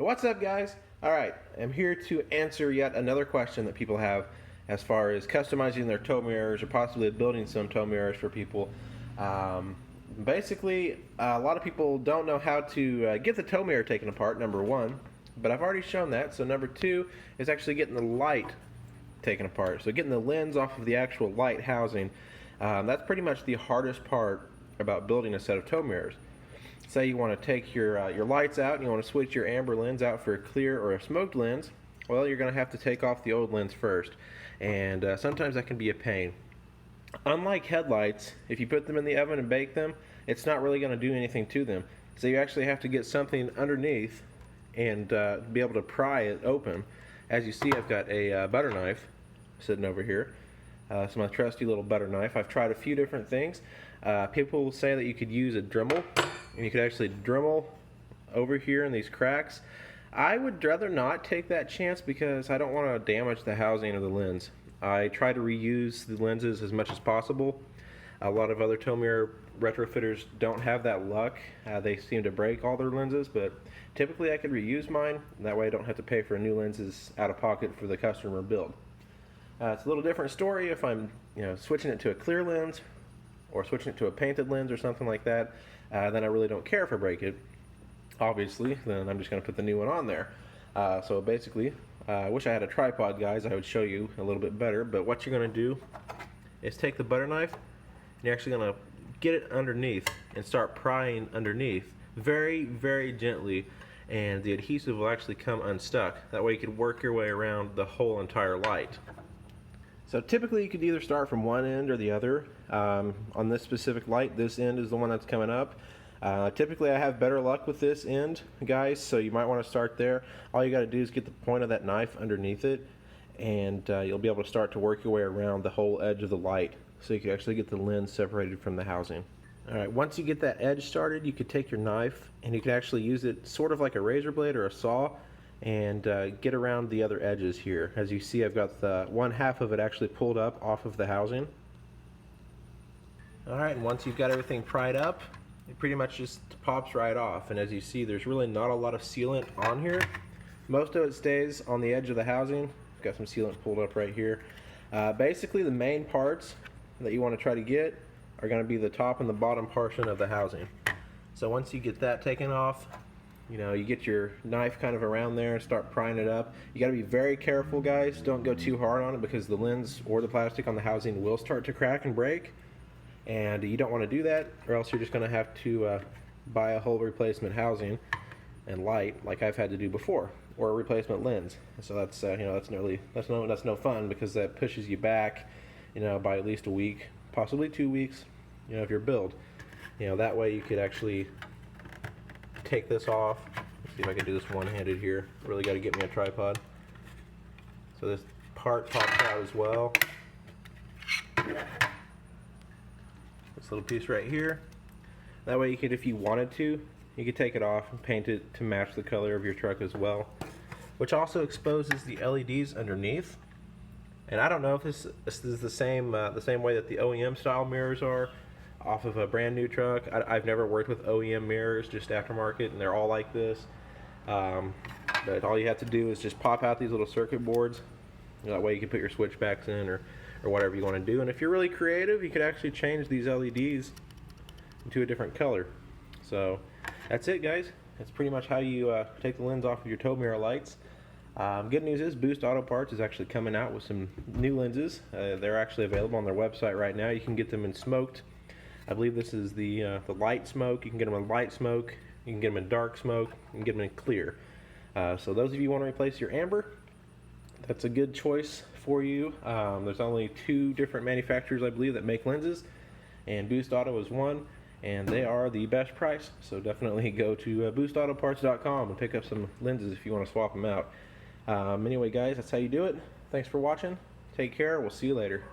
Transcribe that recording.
What's up, guys? Alright, I'm here to answer yet another question that people have as far as customizing their tow mirrors or possibly building some tow mirrors for people. Basically, a lot of people don't know how to get the tow mirror taken apart, number one, but I've already shown that. So number two is actually getting the light taken apart. So getting the lens off of the actual light housing, that's pretty much the hardest part about building a set of tow mirrors. Say you want to take your lights out and you want to switch your amber lens out for a clear or a smoked lens. Well, you're going to have to take off the old lens first, and sometimes that can be a pain. Unlike headlights, if you put them in the oven and bake them, it's not really going to do anything to them. So you actually have to get something underneath and be able to pry it open. As you see, I've got a butter knife sitting over here. It's my trusty little butter knife. I've tried a few different things. People say that you could use a Dremel, and you could actually Dremel over here in these cracks. I would rather not take that chance because I don't want to damage the housing of the lens. I try to reuse the lenses as much as possible. A lot of other tow mirror retrofitters don't have that luck. They seem to break all their lenses, but typically I could reuse mine. That way I don't have to pay for new lenses out of pocket for the customer build. It's a little different story if I'm switching it to a clear lens or switching it to a painted lens or something like that. Then I really don't care if I break it. Obviously, then I'm just going to put the new one on there. So basically, I wish I had a tripod, guys. I would show you a little bit better. But what you're going to do is take the butter knife, and you're actually going to get it underneath and start prying underneath very, very gently, and the adhesive will actually come unstuck. That way you can work your way around the whole entire light. So typically you could either start from one end or the other. On this specific light, this end is the one that's coming up. Typically I have better luck with this end, guys, so you might want to start there. All you got to do is get the point of that knife underneath it, and you'll be able to start to work your way around the whole edge of the light so you can actually get the lens separated from the housing. Alright, once you get that edge started, you could take your knife and you can actually use it sort of like a razor blade or a saw and get around the other edges here. As you see, I've got the one half of it actually pulled up off of the housing. Alright, and once you've got everything pried up, it pretty much just pops right off. And as you see, there's really not a lot of sealant on here. Most of it stays on the edge of the housing. I've got some sealant pulled up right here. Basically, the main parts that you want to try to get are going to be the top and the bottom portion of the housing. So once you get that taken off, you get your knife kind of around there and start prying it up. You got to be very careful, guys. Don't go too hard on it because the lens or the plastic on the housing will start to crack and break, and you don't want to do that, or else you're just going to have to buy a whole replacement housing and light like I've had to do before, or a replacement lens. So that's that's no fun because that pushes you back by at least a week, possibly 2 weeks, of your build. That way you could actually take this off. Let's see if I can do this one-handed here. Really got to get me a tripod. So this part pops out as well. This little piece right here. That way you could, if you wanted to, you could take it off and paint it to match the color of your truck as well, which also exposes the LEDs underneath. And I don't know if this is the same way that the OEM style mirrors are off of a brand new truck. I've never worked with OEM mirrors, just aftermarket, and they're all like this. But all you have to do is just pop out these little circuit boards. That way you can put your switchbacks in or whatever you want to do. And if you're really creative, you could actually change these LEDs into a different color. So that's it, guys. That's pretty much how you take the lens off of your tow mirror lights. Good news is Boost Auto Parts is actually coming out with some new lenses. They're actually available on their website right now. You can get them in smoked. I believe this is the light smoke. You can get them in light smoke. You can get them in dark smoke. You can get them in clear. So those of you who want to replace your amber, that's a good choice for you. There's only 2 different manufacturers, I believe, that make lenses, and Boost Auto is one, and they are the best price. So definitely go to boostautoparts.com and pick up some lenses if you want to swap them out. Anyway, guys, that's how you do it. Thanks for watching. Take care. We'll see you later.